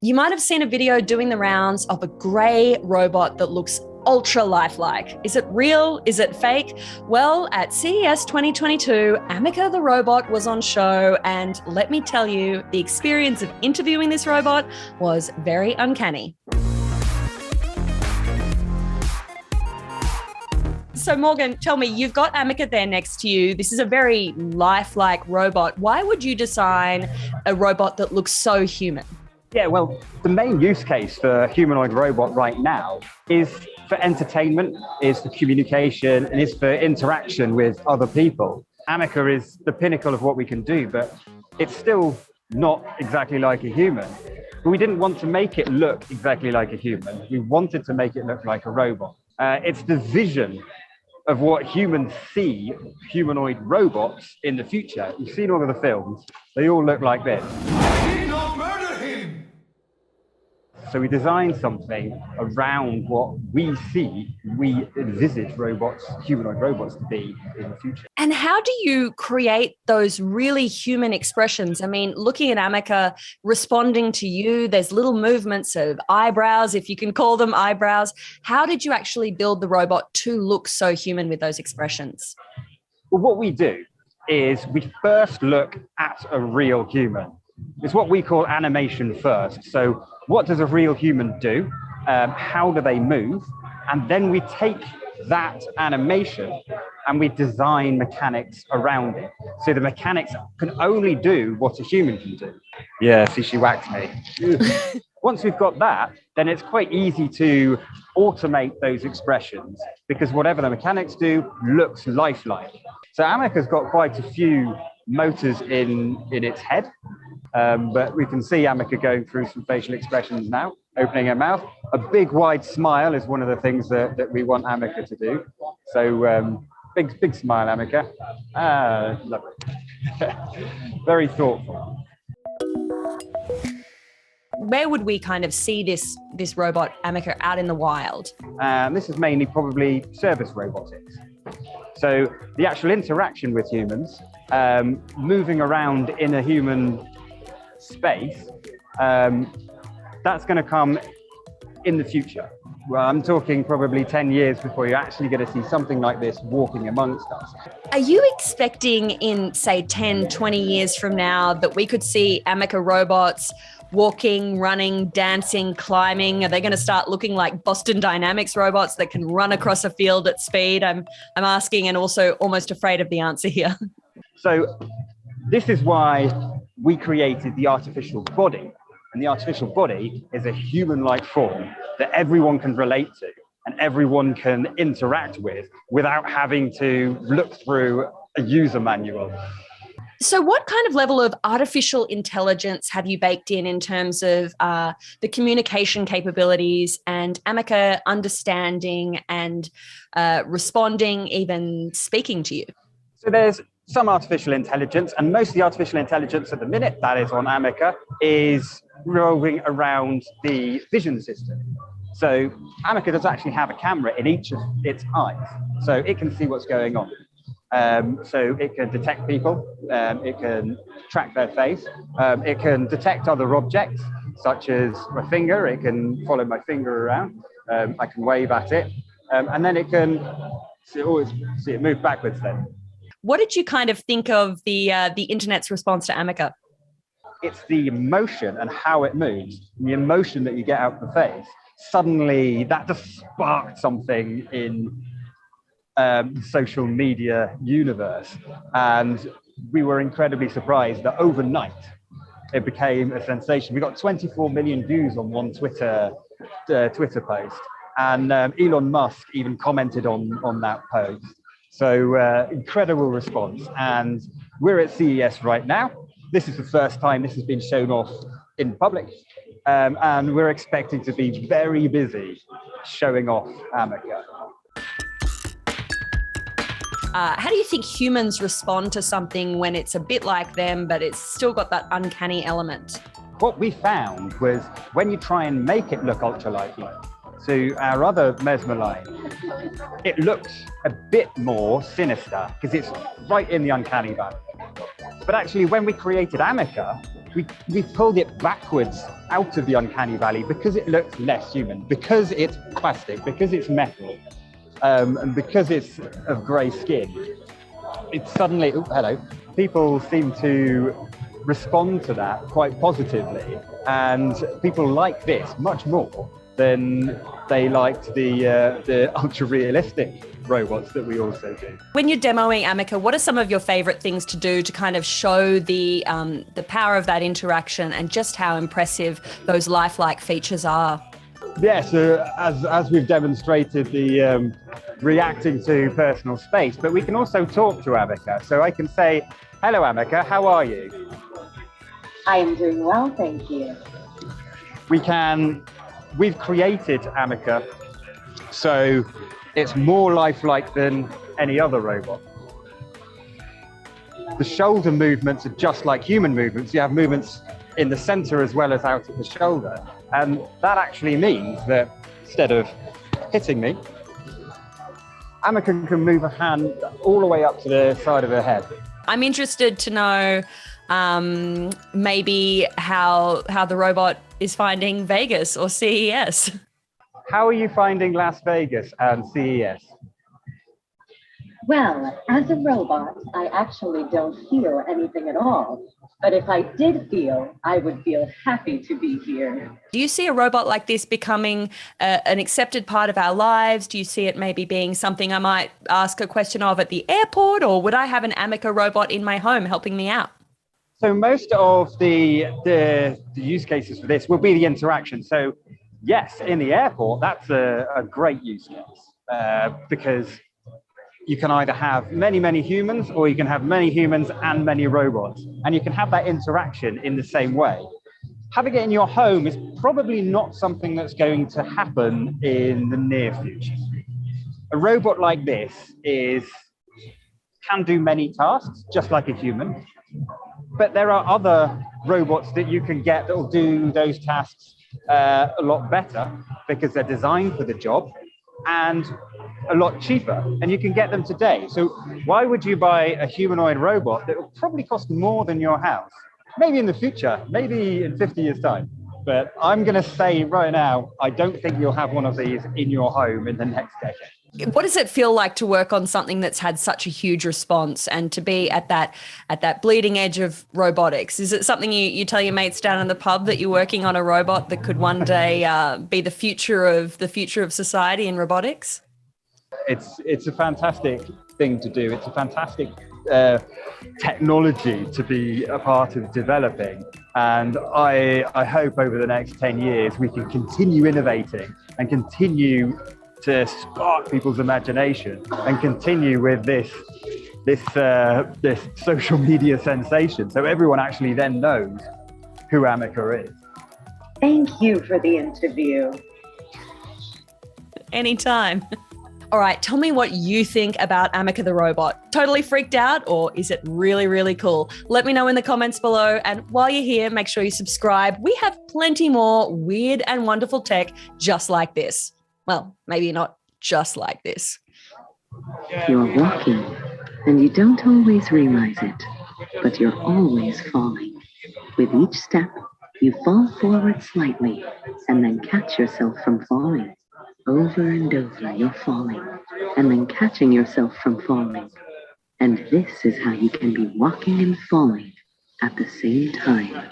You might have seen a video doing the rounds of a grey robot that looks ultra lifelike. Is it real? Is it fake? Well, at CES 2022, Ameca the robot was on show, and let me tell you, the experience of interviewing this robot was very uncanny. So Morgan, tell me, you've got Ameca there next to you. This is a very lifelike robot. Why would you design a robot that looks so human? Yeah, well, the main use case for a humanoid robot right now is for entertainment, is for communication, and is for interaction with other people. Ameca is the pinnacle of what we can do, but it's still not exactly like a human. But we didn't want to make it look exactly like a human. We wanted to make it look like a robot. It's the vision of what humans see humanoid robots in the future. You've seen all of the films. They all look like this. I did not murder him! So we designed something around what we see, we envisage robots, humanoid robots to be in the future. And how do you create those really human expressions? I mean, looking at Ameca responding to you, there's little movements of eyebrows, if you can call them eyebrows. How did you actually build the robot to look so human with those expressions? Well, what we do is we first look at a real human. It's what we call animation first. So what does a real human do? How do they move? And then we take that animation and we design mechanics around it. So the mechanics can only do what a human can do. Yeah, see, she whacked me. Once we've got that, then it's quite easy to automate those expressions because whatever the mechanics do looks lifelike. So Ameca's got quite a few motors in its head. But we can see Ameca going through some facial expressions now, opening her mouth. A big wide smile is one of the things that we want Ameca to do. So big smile, Ameca. Lovely. Very thoughtful. Where would we kind of see this robot Ameca out in the wild? This is mainly probably service robotics. So the actual interaction with humans, moving around in a human space, that's going to come in the future. Well, I'm talking probably 10 years before you're actually going to see something like this walking amongst us. Are you expecting in, say, 10, 20 years from now that we could see Ameca robots walking, running, dancing, climbing? Are they going to start looking like Boston Dynamics robots that can run across a field at speed? I'm asking, and also almost afraid of the answer here. So this is why we created the artificial body. And the artificial body is a human-like form that everyone can relate to and everyone can interact with without having to look through a user manual. So what kind of level of artificial intelligence have you baked in terms of the communication capabilities and Ameca understanding and responding, even speaking to you? So there's some artificial intelligence, and most of the artificial intelligence at the minute that is on Ameca is revolving around the vision system. So Ameca does actually have a camera in each of its eyes, so it can see what's going on. So it can detect people, it can track their face, it can detect other objects, such as my finger. It can follow my finger around, I can wave at it, and then it can see it move backwards then. What did you kind of think of the internet's response to Ameca? It's the emotion and how it moves, the emotion that you get out of the face. Suddenly, that just sparked something in the social media universe. And we were incredibly surprised that overnight, it became a sensation. We got 24 million views on one Twitter post. And Elon Musk even commented on that post. So incredible response. And we're at CES right now. This is the first time this has been shown off in public. And we're expecting to be very busy showing off Ameca. How do you think humans respond to something when it's a bit like them, but it's still got that uncanny element? What we found was when you try and make it look ultra lifelike, to our other Mesmer line, it looks a bit more sinister because it's right in the uncanny valley. But actually, when we created Ameca, we pulled it backwards out of the uncanny valley because it looks less human, because it's plastic, because it's metal, and because it's of grey skin. It's suddenly, oh, hello, people seem to respond to that quite positively, and people like this much more than they liked the ultra realistic robots that we also do. When you're demoing Ameca, what are some of your favorite things to do to kind of show the power of that interaction and just how impressive those lifelike features are? Yes, as we've demonstrated, the reacting to personal space, but we can also talk to Ameca. So I can say, hello Ameca, how are you? I am doing well, thank you. We've created Ameca so it's more lifelike than any other robot. The shoulder movements are just like human movements. You have movements in the center as well as out at the shoulder. And that actually means that instead of hitting me, Ameca can move a hand all the way up to the side of her head. I'm interested to know maybe how the robot is finding Vegas or CES. How are you finding Las Vegas and CES? Well, as a robot, I actually don't feel anything at all. But if I did feel, I would feel happy to be here. Do you see a robot like this becoming an accepted part of our lives? Do you see it maybe being something I might ask a question of at the airport, or would I have an Ameca robot in my home helping me out? So most of the use cases for this will be the interaction. So yes, in the airport, that's a great use case because you can either have many, many humans, or you can have many humans and many robots, and you can have that interaction in the same way. Having it in your home is probably not something that's going to happen in the near future. A robot like this can do many tasks, just like a human, but there are other robots that you can get that will do those tasks a lot better because they're designed for the job and a lot cheaper, and you can get them today. So why would you buy a humanoid robot that will probably cost more than your house? Maybe in the future, maybe in 50 years time. But I'm going to say right now, I don't think you'll have one of these in your home in the next decade. What does it feel like to work on something that's had such a huge response and to be at that bleeding edge of robotics? Is it something you tell your mates down in the pub that you're working on a robot that could one day be the future of society in robotics? It's a fantastic thing to do. It's a fantastic technology to be a part of developing. And I hope over the next 10 years we can continue innovating and continue to spark people's imagination and continue with this social media sensation. So everyone actually then knows who Ameca is. Thank you for the interview. Anytime. All right, tell me what you think about Ameca the robot. Totally freaked out, or is it really, really cool? Let me know in the comments below. And while you're here, make sure you subscribe. We have plenty more weird and wonderful tech just like this. Well, maybe not just like this. You're walking, and you don't always realize it, but you're always falling. With each step, you fall forward slightly, and then catch yourself from falling. Over and over, you're falling, and then catching yourself from falling. And this is how you can be walking and falling at the same time.